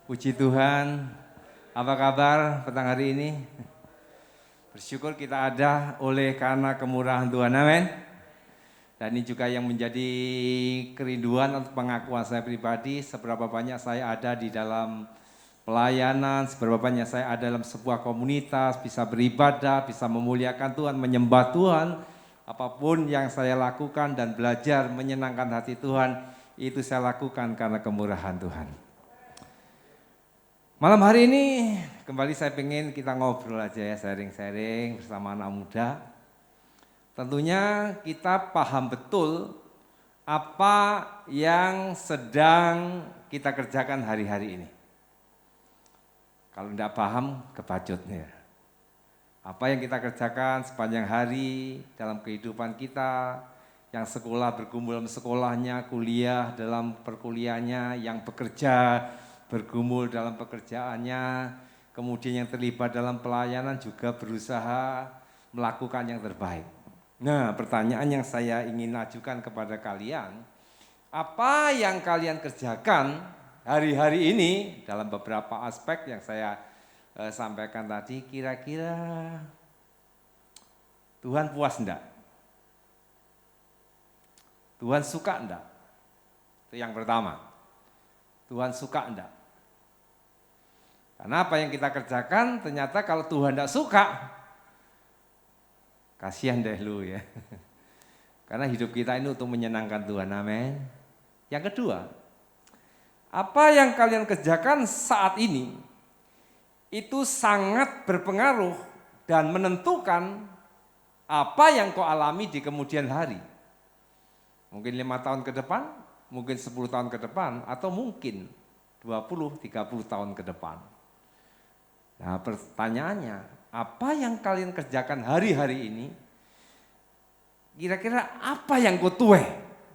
Puji Tuhan, apa kabar petang hari ini? Bersyukur kita ada oleh karena kemurahan Tuhan, amin. Dan ini juga yang menjadi kerinduan untuk pengakuan saya pribadi, seberapa banyak saya ada di dalam pelayanan, seberapa banyak saya ada dalam sebuah komunitas, bisa beribadah, bisa memuliakan Tuhan, menyembah Tuhan. Apapun yang saya lakukan dan belajar menyenangkan hati Tuhan, itu saya lakukan karena kemurahan Tuhan. Malam hari ini kembali saya pengen kita ngobrol aja ya, sharing-sharing bersama anak muda. Tentunya kita paham betul apa yang sedang kita kerjakan hari-hari ini. Kalau tidak paham, kebacut nih. Apa yang kita kerjakan sepanjang hari dalam kehidupan kita, yang sekolah bergumul dalam sekolahnya, kuliah dalam perkuliahannya, yang bekerja bergumul dalam pekerjaannya, kemudian yang terlibat dalam pelayanan juga berusaha melakukan yang terbaik. Nah, pertanyaan yang saya ingin ajukan kepada kalian, apa yang kalian kerjakan hari-hari ini dalam beberapa aspek yang saya sampaikan tadi, kira-kira Tuhan puas enggak? Tuhan suka enggak? Itu yang pertama. Tuhan suka enggak? Karena apa yang kita kerjakan ternyata kalau Tuhan enggak suka, kasihan deh lu ya. Karena hidup kita ini untuk menyenangkan Tuhan, amin. Yang kedua, apa yang kalian kerjakan saat ini itu sangat berpengaruh dan menentukan apa yang kau alami di kemudian hari. Mungkin 5 tahun ke depan, mungkin 10 tahun ke depan, atau mungkin 20-30 tahun ke depan. Nah, pertanyaannya, apa yang kalian kerjakan hari-hari ini, kira-kira apa yang kau tuai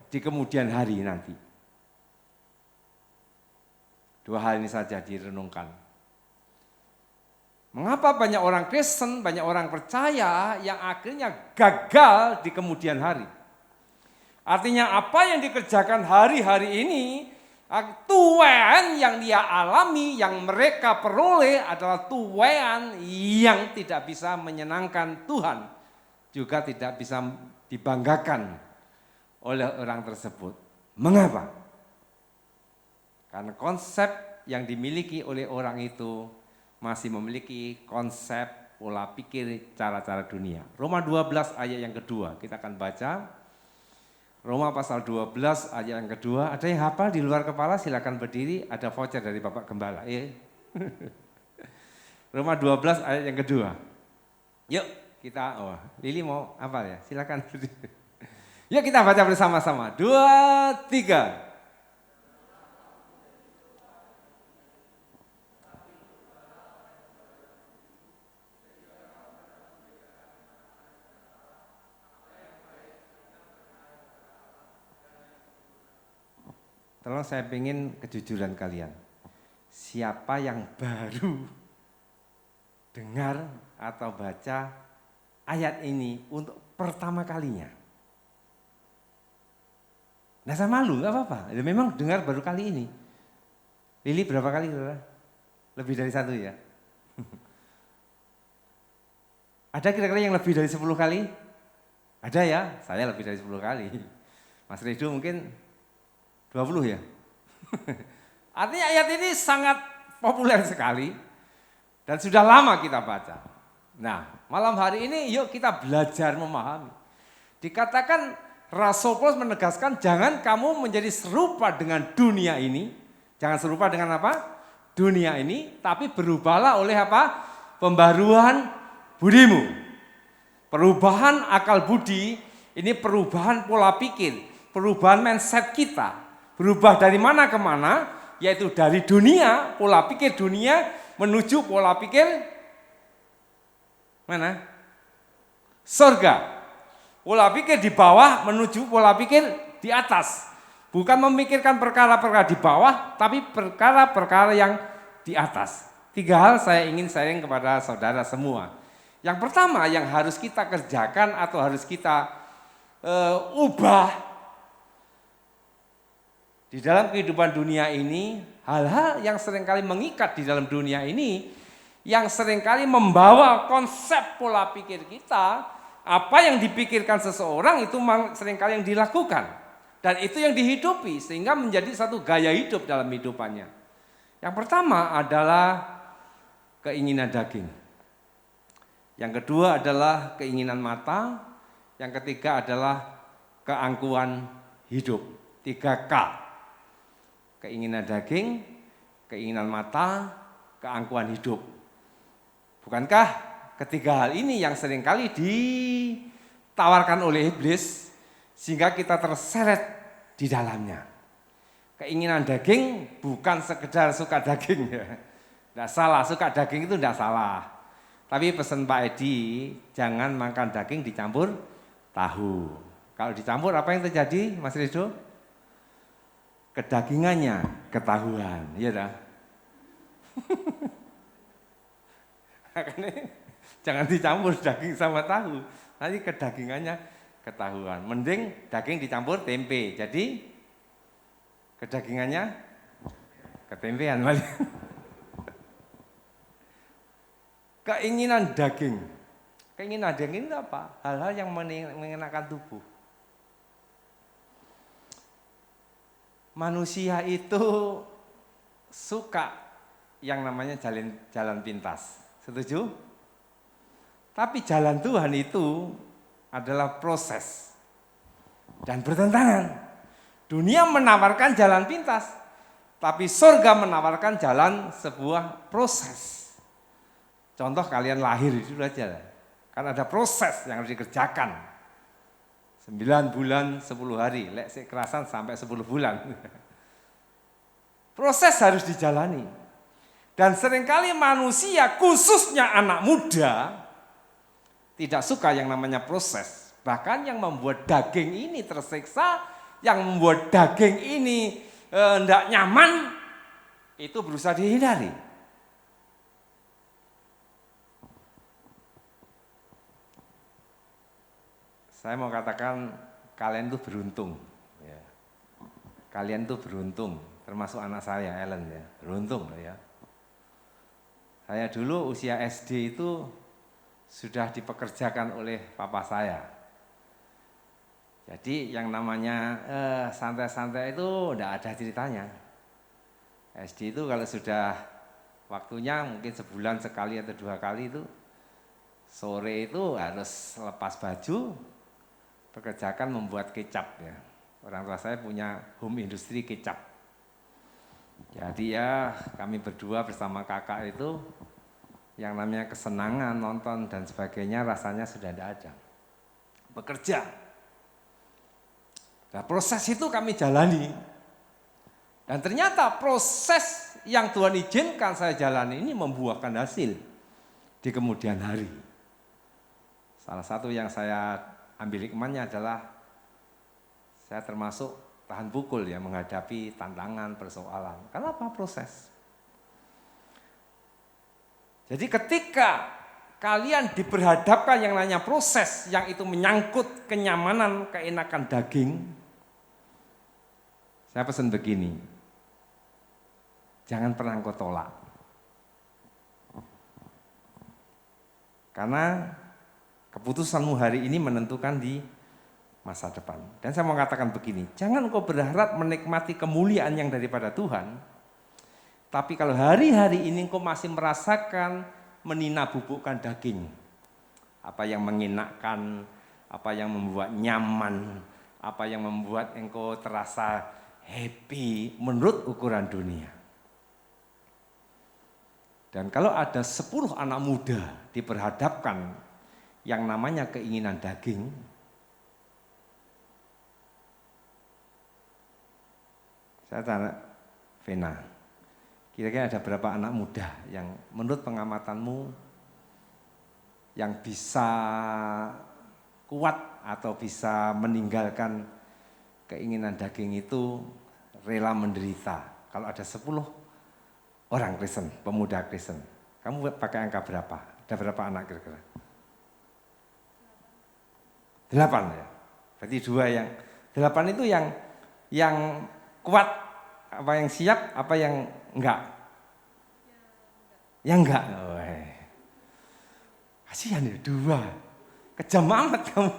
di kemudian hari nanti? 2 hal ini saja direnungkan. Mengapa banyak orang Kristen, banyak orang percaya yang akhirnya gagal di kemudian hari? Artinya apa yang dikerjakan hari-hari ini, tuaian yang dia alami, yang mereka peroleh adalah tuaian yang tidak bisa menyenangkan Tuhan, juga tidak bisa dibanggakan oleh orang tersebut. Mengapa? Karena konsep yang dimiliki oleh orang itu masih memiliki konsep pola pikir cara-cara dunia. Roma 12 ayat yang kedua, kita akan baca. Roma pasal 12 ayat yang kedua, ada yang hafal di luar kepala silakan berdiri, ada voucher dari Bapak Gembala. Roma 12 ayat yang kedua. Yuk kita, Lili mau hafal ya, silakan berdiri. Yuk kita baca bersama-sama, 2, 3. Tolong saya ingin kejujuran kalian. Siapa yang baru dengar atau baca ayat ini untuk pertama kalinya? Nah, saya malu, gak apa-apa. Ya, memang dengar baru kali ini. Lili berapa kali? Lebih dari 1 ya? Ada kira-kira yang lebih dari 10 kali? Ada ya? Saya lebih dari 10 kali. Mas Rido mungkin 20 ya? Artinya ayat ini sangat populer sekali dan sudah lama kita baca. Nah, malam hari ini yuk kita belajar memahami. Dikatakan Rasul Paulus menegaskan jangan kamu menjadi serupa dengan dunia ini. Jangan serupa dengan apa? Dunia ini, tapi berubahlah oleh apa? Pembaruan budimu. Perubahan akal budi, ini perubahan pola pikir, perubahan mindset kita. Berubah dari mana ke mana, yaitu dari dunia, pola pikir dunia, menuju pola pikir mana? Surga. Pola pikir di bawah menuju pola pikir di atas. Bukan memikirkan perkara-perkara di bawah, tapi perkara-perkara yang di atas. 3 hal saya ingin sharing kepada saudara semua. Yang pertama yang harus kita kerjakan atau harus kita ubah di dalam kehidupan dunia ini hal-hal yang seringkali mengikat di dalam dunia ini, yang seringkali membawa konsep pola pikir kita, apa yang dipikirkan seseorang itu seringkali yang dilakukan. Dan itu yang dihidupi, sehingga menjadi satu gaya hidup dalam hidupannya. Yang pertama adalah keinginan daging. Yang kedua adalah keinginan mata. Yang ketiga adalah keangkuhan hidup. 3K. Keinginan daging, keinginan mata, keangkuhan hidup. Bukankah ketiga hal ini yang seringkali ditawarkan oleh iblis sehingga kita terseret di dalamnya. Keinginan daging bukan sekedar suka daging ya. Tidak salah, suka daging itu tidak salah. Tapi pesan Pak Edi, jangan makan daging dicampur tahu. Kalau dicampur apa yang terjadi Mas Rido? Kedagingannya ketahuan, iya dah. Jangan dicampur daging sama tahu, nanti kedagingannya ketahuan. Mending daging dicampur tempe, jadi kedagingannya ketempean. Keinginan daging itu apa? Hal-hal yang mengenakan tubuh. Manusia itu suka yang namanya jalan pintas, setuju? Tapi jalan Tuhan itu adalah proses dan bertentangan. Dunia menawarkan jalan pintas, tapi surga menawarkan jalan sebuah proses. Contoh kalian lahir itu aja, kan ada proses yang harus dikerjakan. 9 bulan 10 hari, lek kerasan sampai 10 bulan. Proses harus dijalani. Dan seringkali manusia, khususnya anak muda, tidak suka yang namanya proses. Bahkan yang membuat daging ini tersiksa, yang membuat daging ini tidak nyaman, itu berusaha dihindari. Saya mau katakan kalian tuh beruntung. Ya. Kalian tuh beruntung, termasuk anak saya Ellen ya, beruntung ya. Saya dulu usia SD itu sudah dipekerjakan oleh papa saya. Jadi yang namanya santai-santai itu udah ada ceritanya. SD itu kalau sudah waktunya mungkin sebulan sekali atau 2 kali itu, sore itu harus lepas baju, pekerjakan membuat kecap ya. Orang tua saya punya home industri kecap. Jadi ya kami berdua bersama kakak itu yang namanya kesenangan, nonton dan sebagainya rasanya sudah tidak ada. Bekerja. Nah proses itu kami jalani. Dan ternyata proses yang Tuhan izinkan saya jalani ini membuahkan hasil di kemudian hari. Salah satu yang saya ambil hikmahnya adalah saya termasuk tahan pukul ya menghadapi tantangan, persoalan. Kenapa? Proses. Jadi ketika kalian diperhadapkan yang namanya proses yang itu menyangkut kenyamanan, keenakan daging, saya pesan begini, jangan pernah engkau tolak. Karena keputusanmu hari ini menentukan di masa depan. Dan saya mau katakan begini, jangan kau berharap menikmati kemuliaan yang daripada Tuhan, tapi kalau hari-hari ini kau masih merasakan menina-bubukkan daging, apa yang mengenakkan, apa yang membuat nyaman, apa yang membuat engkau terasa happy menurut ukuran dunia. Dan kalau ada 10 anak muda diperhadapkan yang namanya keinginan daging, saya tanya Vena, kira-kira ada berapa anak muda yang menurut pengamatanmu yang bisa kuat atau bisa meninggalkan keinginan daging itu, rela menderita? Kalau ada 10 orang Kristen, pemuda Kristen, kamu pakai angka berapa? Ada berapa anak kira-kira? 8 ya. Berarti 2 yang 8 itu yang kuat Apa yang siap, apa yang enggak? Yang enggak. Oh, kasihan ya, 2. Kejam amat kamu.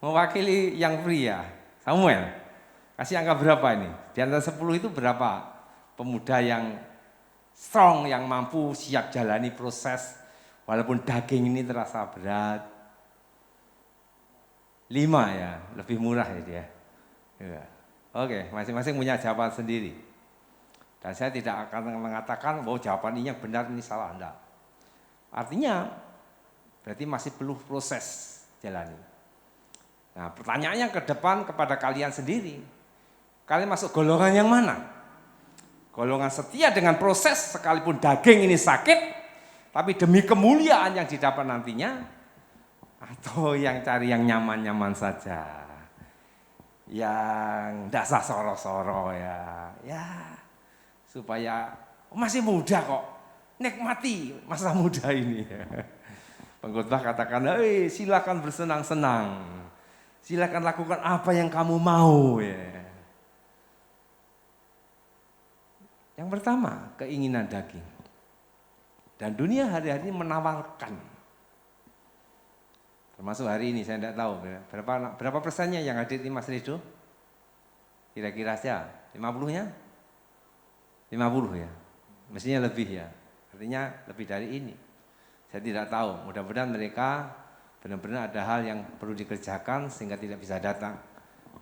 Mewakili yang pria. Samuel, kasih angka berapa ini? Di antara 10 itu berapa pemuda yang strong, yang mampu siap jalani proses walaupun daging ini terasa berat? 5 ya, lebih murah ya dia. Ya. Oke, masing-masing punya jawaban sendiri. Dan saya tidak akan mengatakan bahwa jawaban ini yang benar, ini salah, enggak. Artinya berarti masih perlu proses jalani. Nah, pertanyaannya ke depan kepada kalian sendiri. Kalian masuk golongan yang mana? Golongan setia dengan proses sekalipun daging ini sakit, tapi demi kemuliaan yang didapat nantinya, atau yang cari yang nyaman-nyaman saja, yang dasar soro-soro ya supaya masih muda kok, nikmati masa muda ini. Pengkhotbah katakan, silakan bersenang-senang, silakan lakukan apa yang kamu mau ya. Yang pertama, keinginan daging. Dan dunia hari-hari menawarkan. Termasuk hari ini, saya tidak tahu berapa persennya yang hadir di Mas Rido? Kira-kira saja, 50-nya? 50 ya, mestinya lebih ya, artinya lebih dari ini. Saya tidak tahu, mudah-mudahan mereka benar-benar ada hal yang perlu dikerjakan sehingga tidak bisa datang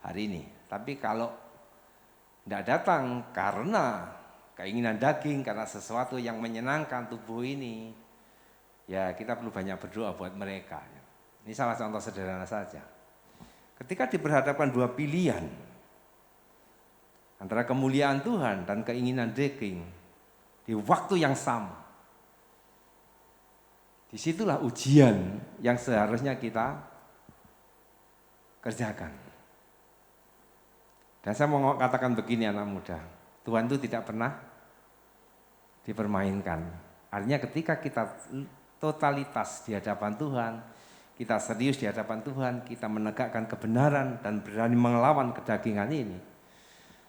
hari ini. Tapi kalau tidak datang karena keinginan daging, karena sesuatu yang menyenangkan tubuh ini, ya kita perlu banyak berdoa buat mereka. Ini salah contoh sederhana saja. Ketika diperhadapkan 2 pilihan, antara kemuliaan Tuhan dan keinginan daging di waktu yang sama, disitulah ujian yang seharusnya kita kerjakan. Dan saya mau katakan begini anak muda, Tuhan itu tidak pernah dipermainkan. Artinya ketika kita totalitas di hadapan Tuhan, kita serius di hadapan Tuhan, kita menegakkan kebenaran dan berani melawan kedagingan ini,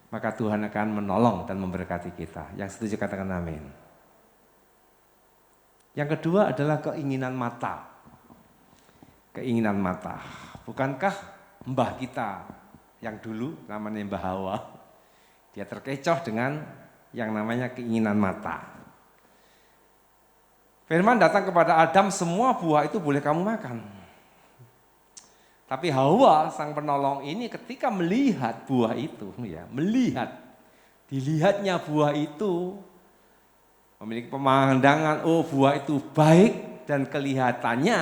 maka Tuhan akan menolong dan memberkati kita. Yang setuju katakan amin. Yang kedua adalah keinginan mata. Keinginan mata. Bukankah mbah kita yang dulu namanya Mbah Hawa, dia terkecoh dengan yang namanya keinginan mata. Firman datang kepada Adam, semua buah itu boleh kamu makan. Tapi Hawa sang penolong ini ketika melihat buah itu, ya, dilihatnya buah itu memiliki pemandangan, oh buah itu baik dan kelihatannya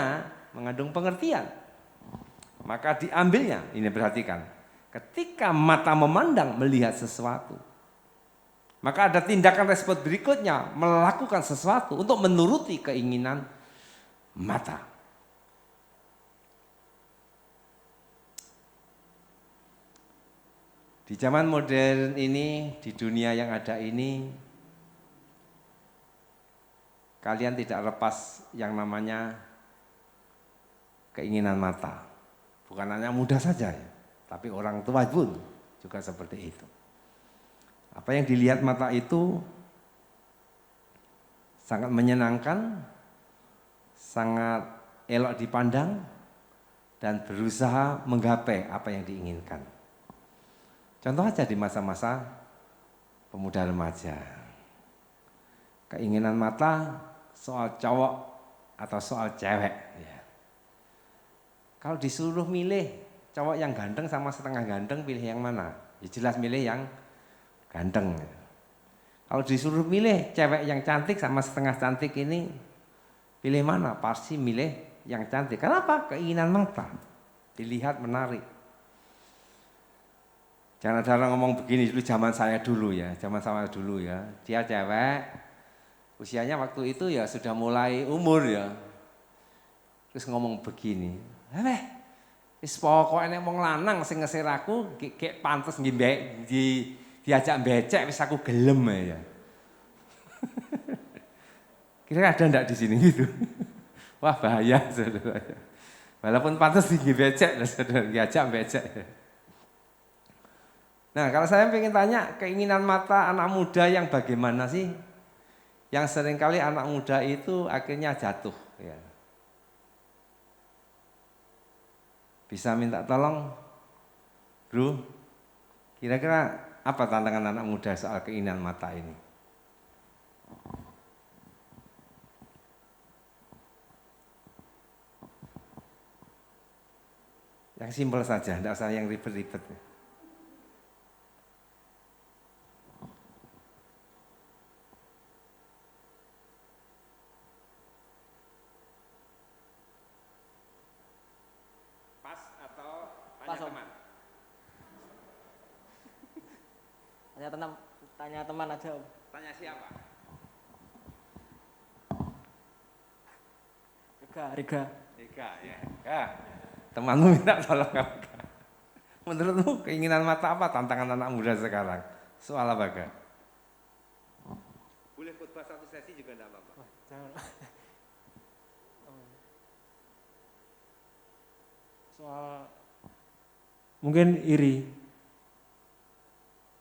mengandung pengertian. Maka diambilnya, ini perhatikan, ketika mata memandang melihat sesuatu, maka ada tindakan respon berikutnya, melakukan sesuatu untuk menuruti keinginan mata. Di zaman modern ini, di dunia yang ada ini, kalian tidak lepas yang namanya keinginan mata. Bukan hanya muda saja, ya, tapi orang tua pun juga seperti itu. Apa yang dilihat mata itu sangat menyenangkan, sangat elok dipandang, dan berusaha menggapai apa yang diinginkan. Contoh aja di masa-masa pemuda remaja. Keinginan mata soal cowok atau soal cewek. Ya. Kalau disuruh milih cowok yang ganteng sama setengah ganteng, pilih yang mana? Ya jelas milih yang ganteng. Kalau disuruh milih cewek yang cantik sama setengah cantik ini, pilih mana? Pasti milih yang cantik. Kenapa? Keinginan mata. Dilihat menarik. Jangan ada orang ngomong begini, dulu zaman saya dulu ya. Dia cewek, usianya waktu itu ya sudah mulai umur ya. Terus ngomong begini, wis pokoknya wong lanang sing ngesir aku kayak pantes diajak becek wis aku gelem ya. Kira ada enggak di sini gitu? Wah bahaya saudara. Walaupun pantes becek saudara diajak becek. Nah, kalau saya pengen tanya, keinginan mata anak muda yang bagaimana sih? Yang seringkali anak muda itu akhirnya jatuh. Ya. Bisa minta tolong, Bro? Kira-kira apa tantangan anak muda soal keinginan mata ini? Yang simpel saja, tidak usah yang ribet-ribet. Pas atau tanya teman? Tanya teman aja, Om. Tanya siapa? Riga. Ya. Ya. Temanmu minta tolong kamu. Menurutmu keinginan mata apa tantangan anak muda sekarang? Soal apa, Kak? Boleh khotbah satu sesi juga enggak apa-apa. Jangan. Soal mungkin iri.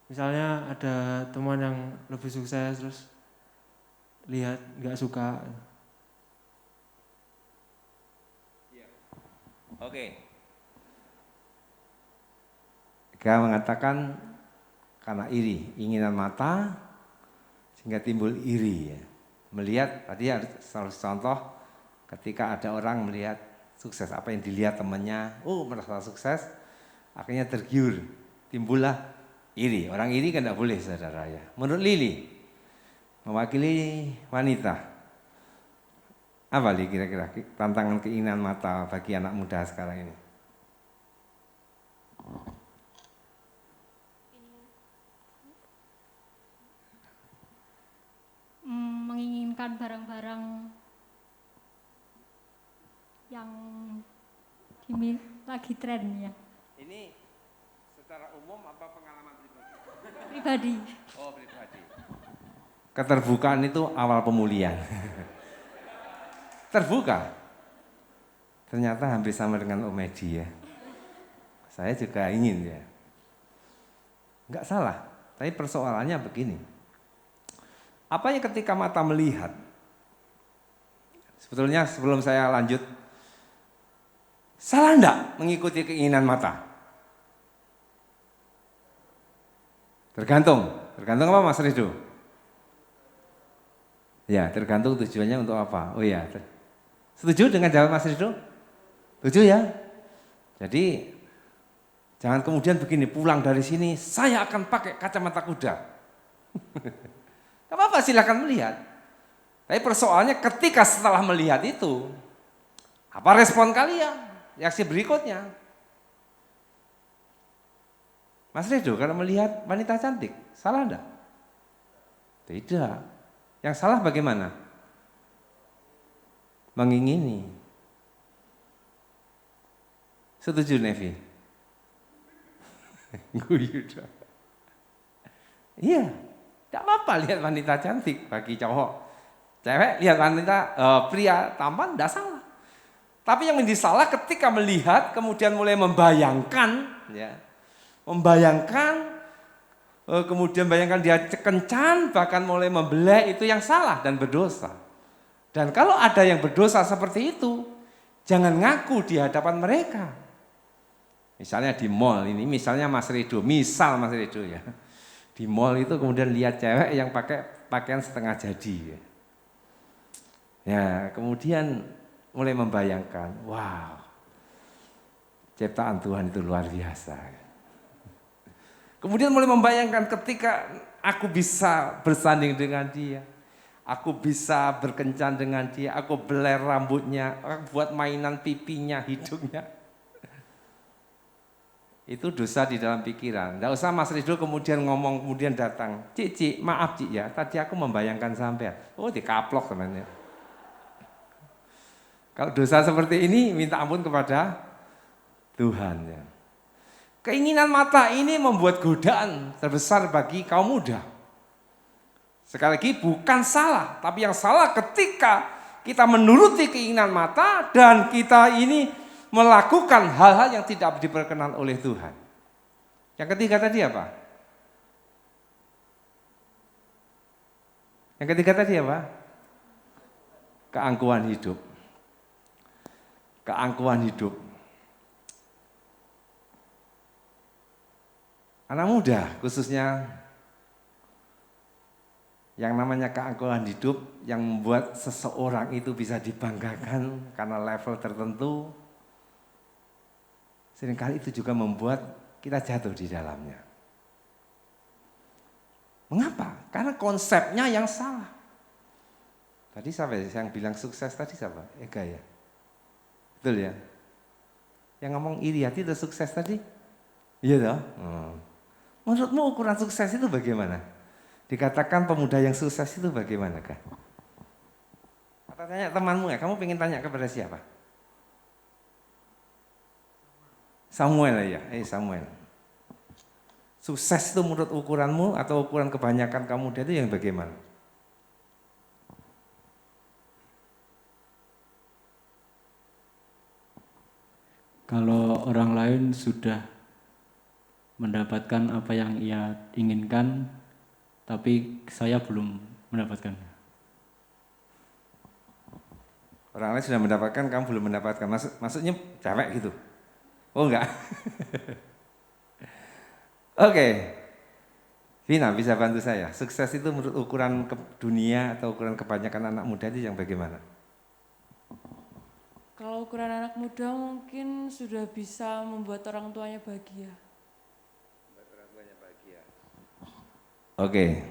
Misalnya ada teman yang lebih sukses terus lihat nggak suka. Oke. Dia mengatakan karena iri, inginan mata sehingga timbul iri ya. Melihat tadi ada salah contoh ketika ada orang melihat sukses apa yang dilihat temannya, merasa sukses, akhirnya tergiur, timbullah iri. Orang iri kan tidak boleh, saudara ya. Menurut Lili, mewakili wanita, apa Li kira-kira tantangan keinginan mata bagi anak muda sekarang ini? Menginginkan barang-barang yang lagi tren ya. Ini secara umum apa pengalaman pribadi? Pribadi. Oh, pribadi. Keterbukaan itu awal pemulihan. Terbuka. Ternyata hampir sama dengan Om Edi ya. Saya juga ingin ya. Enggak salah, tapi persoalannya begini. Apanya ketika mata melihat? Sebetulnya sebelum saya lanjut, salah enggak mengikuti keinginan mata? Tergantung apa Mas Rido? Ya, tergantung tujuannya untuk apa. Oh ya, setuju dengan jawab Mas Rido? Setuju ya? Jadi jangan kemudian begini, pulang dari sini saya akan pakai kacamata kuda. Gak apa-apa, silakan melihat. Tapi persoalannya ketika setelah melihat itu, apa respon kalian? Reaksi berikutnya. Mas Redo, kalau melihat wanita cantik, salah enggak? Tidak. Yang salah bagaimana? Mengingini. Setuju, Nevi? Guyu dong. Iya, tidak apa-apa lihat wanita cantik bagi cowok. Cewek lihat wanita, pria tampan, tidak salah. Tapi yang menjadi salah ketika melihat, kemudian mulai membayangkan, ya, kemudian bayangkan dia kencan, bahkan mulai membelai, itu yang salah dan berdosa. Dan kalau ada yang berdosa seperti itu, jangan ngaku di hadapan mereka. Misalnya di mall ini, misalnya Mas Rido, ya. Di mall itu kemudian lihat cewek yang pakai pakaian setengah jadi. Ya, kemudian mulai membayangkan, wow, ciptaan Tuhan itu luar biasa. Kemudian mulai membayangkan ketika aku bisa bersanding dengan dia, aku bisa berkencan dengan dia, aku beler rambutnya, aku buat mainan pipinya, hidungnya. Itu dosa di dalam pikiran. Tidak usah Mas Rido kemudian ngomong, kemudian datang, Cik, maaf Cik ya, tadi aku membayangkan sampean. Oh, dikaplok temannya. Kalau dosa seperti ini, minta ampun kepada Tuhan ya. Keinginan mata ini membuat godaan terbesar bagi kaum muda. Sekali lagi bukan salah, tapi yang salah ketika kita menuruti keinginan mata dan kita ini melakukan hal-hal yang tidak diperkenan oleh Tuhan. Yang ketiga tadi apa? Yang ketiga tadi apa? Keangkuhan hidup. Keangkuhan hidup. Anak muda khususnya yang namanya keangkuhan hidup yang membuat seseorang itu bisa dibanggakan karena level tertentu, seringkali itu juga membuat kita jatuh di dalamnya. Mengapa? Karena konsepnya yang salah. Tadi siapa yang bilang sukses tadi siapa? Ega ya? Betul ya? Yang ngomong iri hati itu sukses tadi? Iya toh? Menurutmu ukuran sukses itu bagaimana? Dikatakan pemuda yang sukses itu bagaimana kah? Atau tanya temanmu ya, kamu pengen tanya kepada siapa? Samuel ya, Samuel. Sukses itu menurut ukuranmu atau ukuran kebanyakan kamu muda itu yang bagaimana? Kalau orang lain sudah mendapatkan apa yang ia inginkan, tapi saya belum mendapatkannya. Orang lain sudah mendapatkan, kamu belum mendapatkan. Maksudnya cewek gitu? Oh enggak? Oke. Vina bisa bantu saya. Sukses itu menurut ukuran dunia atau ukuran kebanyakan anak muda itu yang bagaimana? Kalau ukuran anak muda mungkin sudah bisa membuat orang tuanya bahagia. Oke,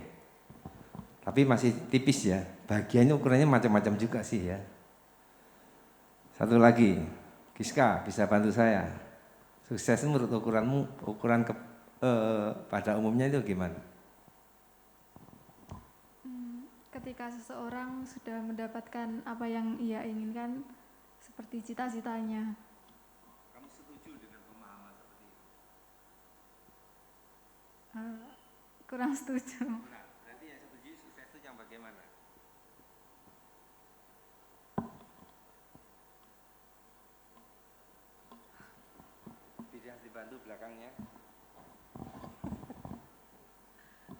tapi masih tipis ya. Bahagianya ukurannya macam-macam juga sih ya. Satu lagi, Giska bisa bantu saya. Sukses menurut ukuranmu, ukuran pada umumnya itu gimana? Ketika seseorang sudah mendapatkan apa yang ia inginkan, seperti cita-citanya. Kamu setuju dengan pemahaman seperti itu? Kurang setuju. Nah, berarti yang setuju sukses itu yang bagaimana? Tidak dibantu belakangnya.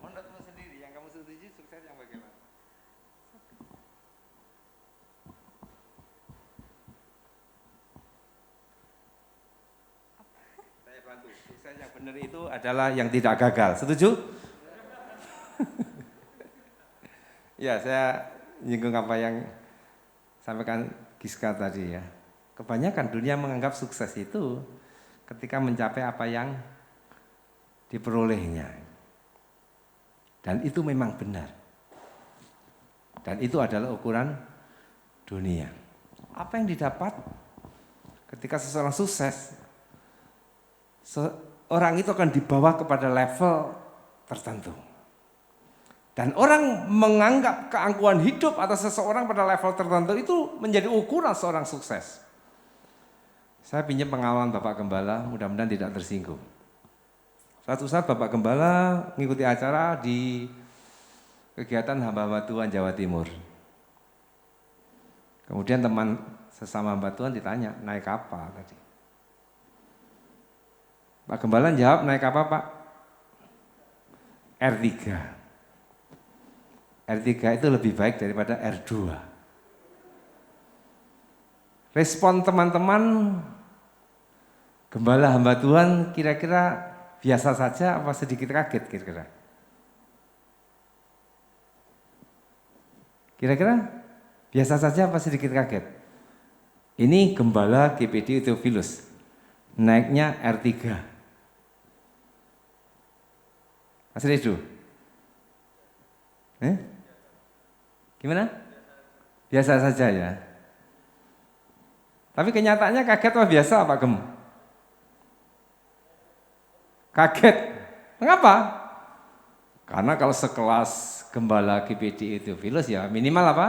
Menurutmu sendiri yang kamu setuju sukses yang bagaimana? Saya bantu. Sukses yang benar itu adalah yang tidak gagal. Setuju? Ya, saya nyinggung apa yang sampaikan Giska tadi ya. Kebanyakan dunia menganggap sukses itu ketika mencapai apa yang diperolehnya. Dan itu memang benar. Dan itu adalah ukuran dunia. Apa yang didapat ketika seseorang sukses, orang itu akan dibawa kepada level tertentu. Dan orang menganggap keangkuhan hidup atau seseorang pada level tertentu itu menjadi ukuran seorang sukses. Saya pinjam pengalaman Bapak Gembala, mudah-mudahan tidak tersinggung. Suatu saat Bapak Gembala mengikuti acara di kegiatan hamba-hamba Tuhan Jawa Timur. Kemudian teman sesama hamba Tuhan ditanya, naik apa tadi? Pak Gembala jawab, naik apa Pak? R3. R3 itu lebih baik daripada R2. Respon teman-teman Gembala hamba Tuhan kira-kira biasa saja apa sedikit kaget kira-kira? Kira-kira biasa saja apa sedikit kaget? Ini Gembala GPD Theophilus, naiknya R3. Mas Redu? Gimana? Biasa saja ya. Tapi kenyataannya kaget apa biasa Pak Gem? Kaget. Mengapa? Karena kalau sekelas Gembala GPD Theophilus ya minimal apa?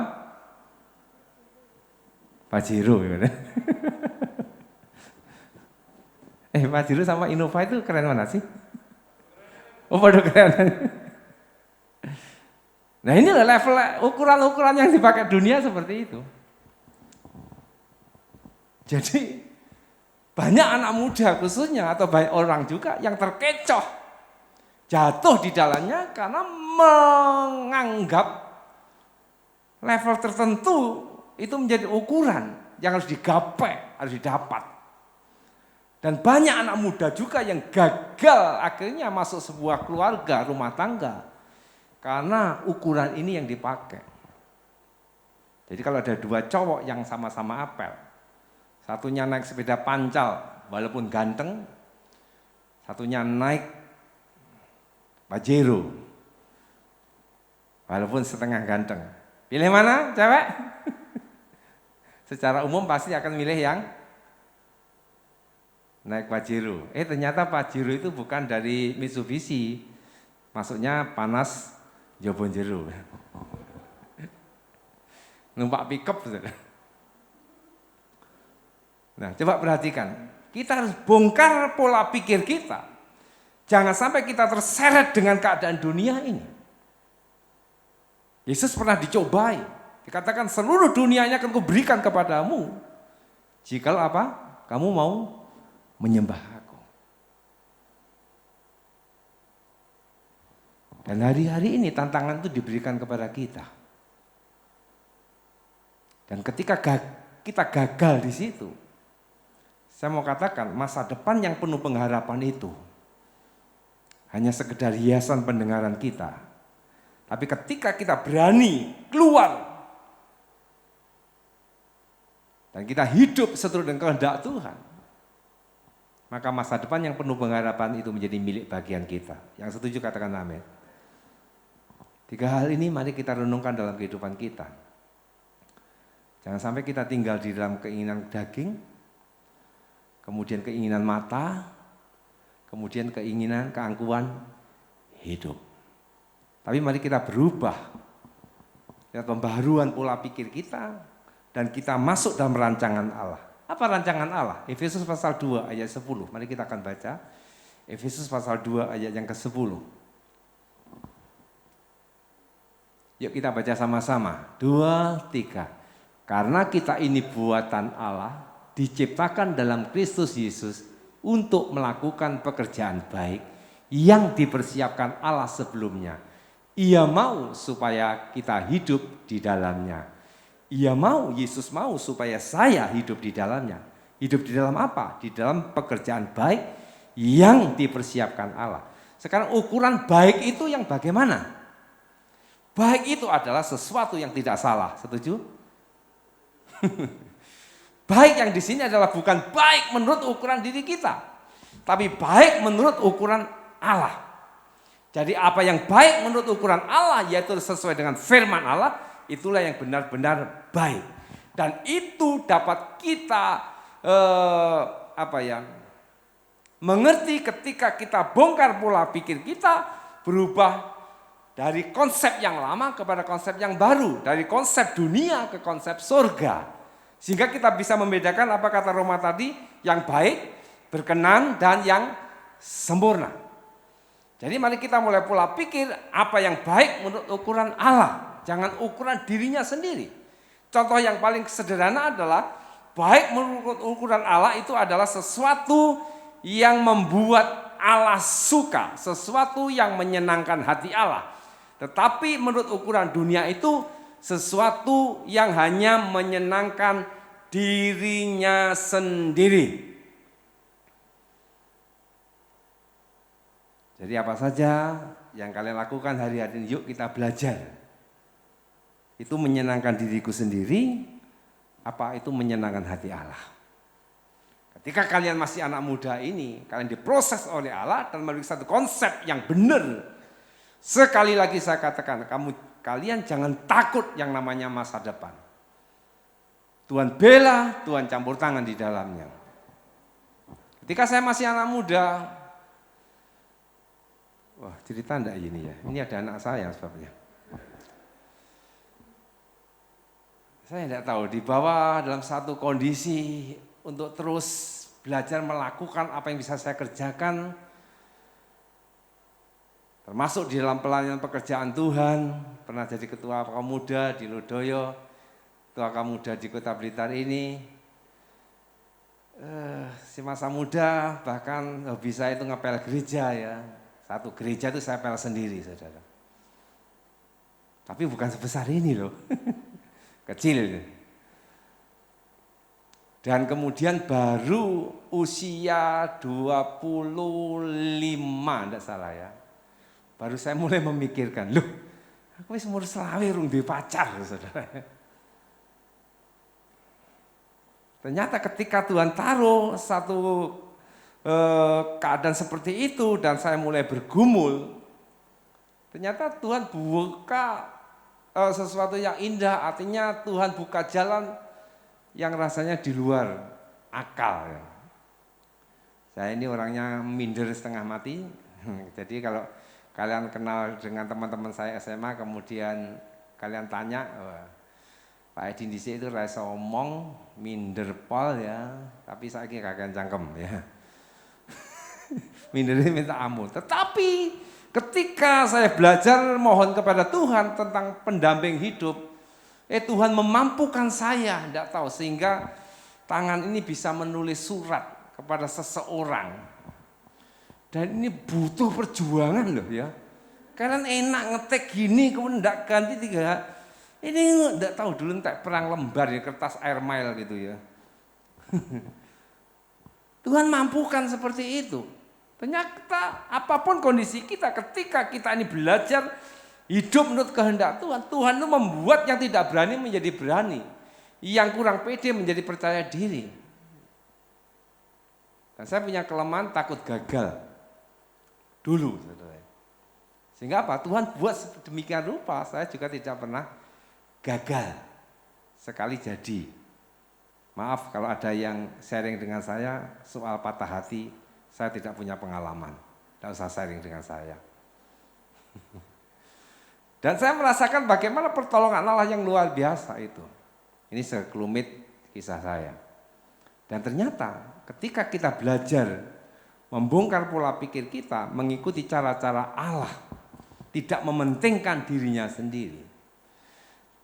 Pajero gimana? Pajero sama Innova itu keren mana sih? Oh pada keren. Nah inilah level ukuran-ukuran yang dipakai dunia seperti itu. Jadi banyak anak muda khususnya atau banyak orang juga yang terkecoh, jatuh di dalamnya karena menganggap level tertentu itu menjadi ukuran yang harus digapai, harus didapat. Dan banyak anak muda juga yang gagal akhirnya masuk sebuah keluarga, rumah tangga. Karena ukuran ini yang dipakai. Jadi kalau ada dua cowok yang sama-sama apel, satunya naik sepeda pancal walaupun ganteng, satunya naik Pajero walaupun setengah ganteng. Pilih mana cewek? Secara umum pasti akan milih yang naik Pajero. Ternyata Pajero itu bukan dari Mitsubishi, maksudnya panas Jobon Jero. Numpak pickup. Nah, coba perhatikan. Kita harus bongkar pola pikir kita. Jangan sampai kita terseret dengan keadaan dunia ini. Yesus pernah dicobai. Dikatakan seluruh dunianya akan kuberikan kepadamu. Jikalau apa? Kamu mau menyembah aku. Dan hari-hari ini tantangan itu diberikan kepada kita. Dan ketika kita gagal di situ, saya mau katakan masa depan yang penuh pengharapan itu hanya sekedar hiasan pendengaran kita. Tapi ketika kita berani keluar dan kita hidup seturut dengan kehendak Tuhan, maka masa depan yang penuh pengharapan itu menjadi milik bagian kita. Yang setuju katakan amin. 3 hal ini mari kita renungkan dalam kehidupan kita. Jangan sampai kita tinggal di dalam keinginan daging, kemudian keinginan mata, kemudian keinginan keangkuhan hidup. Tapi mari kita berubah, kita pembaharuan pola pikir kita, dan kita masuk dalam rancangan Allah. Apa rancangan Allah? Efesus pasal 2 ayat 10, mari kita akan baca. Efesus pasal 2 ayat yang ke-10. Yuk kita baca sama-sama, 2, 3. Karena kita ini buatan Allah, diciptakan dalam Kristus Yesus untuk melakukan pekerjaan baik yang dipersiapkan Allah sebelumnya. Ia mau supaya kita hidup di dalamnya. Ia mau, Yesus mau supaya saya hidup di dalamnya. Hidup di dalam apa? Di dalam pekerjaan baik yang dipersiapkan Allah. Sekarang ukuran baik itu yang bagaimana? Baik itu adalah sesuatu yang tidak salah, setuju? Baik yang di sini adalah bukan baik menurut ukuran diri kita, tapi baik menurut ukuran Allah. Jadi apa yang baik menurut ukuran Allah, yaitu sesuai dengan firman Allah, itulah yang benar-benar baik. Dan itu dapat kita mengerti ketika kita bongkar pola pikir kita, berubah dari konsep yang lama kepada konsep yang baru, dari konsep dunia ke konsep surga. Sehingga kita bisa membedakan apa kata Roma tadi, yang baik, berkenan, dan yang sempurna. Jadi mari kita mulai pola pikir apa yang baik menurut ukuran Allah, jangan ukuran dirinya sendiri. Contoh yang paling sederhana adalah baik menurut ukuran Allah itu adalah sesuatu yang membuat Allah suka, sesuatu yang menyenangkan hati Allah. Tetapi menurut ukuran dunia itu sesuatu yang hanya menyenangkan dirinya sendiri. Jadi apa saja yang kalian lakukan hari-hari ini, yuk kita belajar. Itu menyenangkan diriku sendiri, apa itu menyenangkan hati Allah. Ketika kalian masih anak muda ini, kalian diproses oleh Allah dan memiliki satu konsep yang benar. Sekali lagi saya katakan, kalian jangan takut yang namanya masa depan. Tuhan bela, Tuhan campur tangan di dalamnya. Ketika saya masih anak muda, wah cerita enggak ini ya, ini ada anak saya sebabnya. Saya tidak tahu, dibawa dalam satu kondisi untuk terus belajar melakukan apa yang bisa saya kerjakan, termasuk di dalam pelayanan pekerjaan Tuhan. Pernah jadi ketua kaum muda di Ludoyo, ketua kaum muda di Kota Blitar ini. Si masa muda bahkan hobi saya itu ngepel gereja ya. Satu gereja itu saya pel sendiri, saudara. Tapi bukan sebesar ini loh. Kecil. Dan kemudian baru usia 25, tidak salah ya. Baru saya mulai memikirkan, loh aku wis umur selawe rung duwe pacar, saudara. Ternyata ketika Tuhan taruh satu keadaan seperti itu dan saya mulai bergumul, ternyata Tuhan buka sesuatu yang indah, artinya Tuhan buka jalan yang rasanya di luar akal. Ya. Saya ini orangnya minder setengah mati, jadi kalau kalian kenal dengan teman-teman saya SMA, kemudian kalian tanya, Pak Edi dhisik itu rasa omong, minder pol ya, tapi saya kira kagak cangkem ya. Mindernya minta ampun. Tetapi ketika saya belajar mohon kepada Tuhan tentang pendamping hidup, Tuhan memampukan saya, enggak tahu, sehingga tangan ini bisa menulis surat kepada seseorang. Dan ini butuh perjuangan loh ya. Kalian enak ngetik gini, kemudian enggak ganti 3. Ini enggak tahu dulu entek perang lembar ya, kertas air mile gitu ya. Tuhan mampukan seperti itu. Ternyata apapun kondisi kita, ketika kita ini belajar hidup menurut kehendak Tuhan, Tuhan itu membuat yang tidak berani menjadi berani, yang kurang pede menjadi percaya diri. Dan saya punya kelemahan takut gagal dulu, saudara. Sehingga apa? Tuhan buat sedemikian rupa, saya juga tidak pernah gagal sekali jadi. Maaf kalau ada yang sharing dengan saya soal patah hati, saya tidak punya pengalaman. Tidak usah sharing dengan saya. Dan saya merasakan bagaimana pertolongan Allah yang luar biasa itu. Ini sekelumit kisah saya. Dan ternyata ketika kita belajar membongkar pola pikir kita, mengikuti cara-cara Allah, tidak mementingkan dirinya sendiri,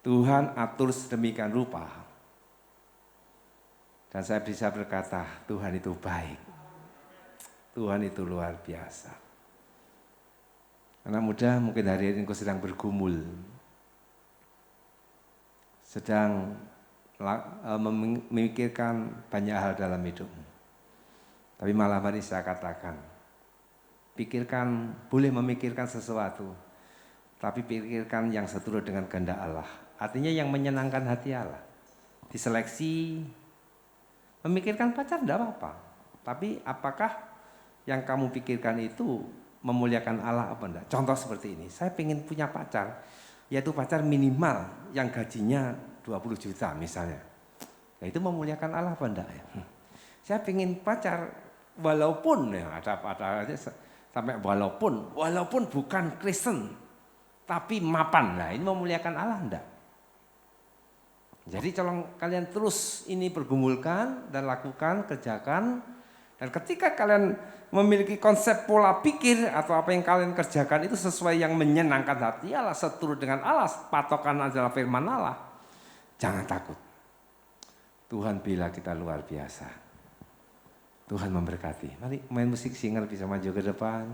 Tuhan atur sedemikian rupa. Dan saya bisa berkata, Tuhan itu baik. Tuhan itu luar biasa. Anak muda mungkin hari ini engkau sedang bergumul. Sedang memikirkan banyak hal dalam hidupmu. Tapi malam hari saya katakan, boleh memikirkan sesuatu, tapi pikirkan yang seturut dengan kehendak Allah. Artinya yang menyenangkan hati Allah. Diseleksi, memikirkan pacar tidak apa-apa. Tapi apakah yang kamu pikirkan itu memuliakan Allah apa enggak? Contoh seperti ini, saya ingin punya pacar, yaitu pacar minimal yang gajinya 20 juta misalnya. Nah, itu memuliakan Allah apa enggak ya? Saya ingin pacar walaupun ya ada sampai walaupun bukan Kristen tapi mapan. Nah, ini memuliakan Allah enggak? Jadi tolong kalian terus ini pergumulkan dan lakukan, kerjakan. Dan ketika kalian memiliki konsep pola pikir atau apa yang kalian kerjakan itu sesuai yang menyenangkan hati Allah, seturut dengan Allah, patokan adalah firman Allah, jangan takut. Tuhan bila kita luar biasa. Tuhan memberkati. Mari main musik singer bisa maju ke depan.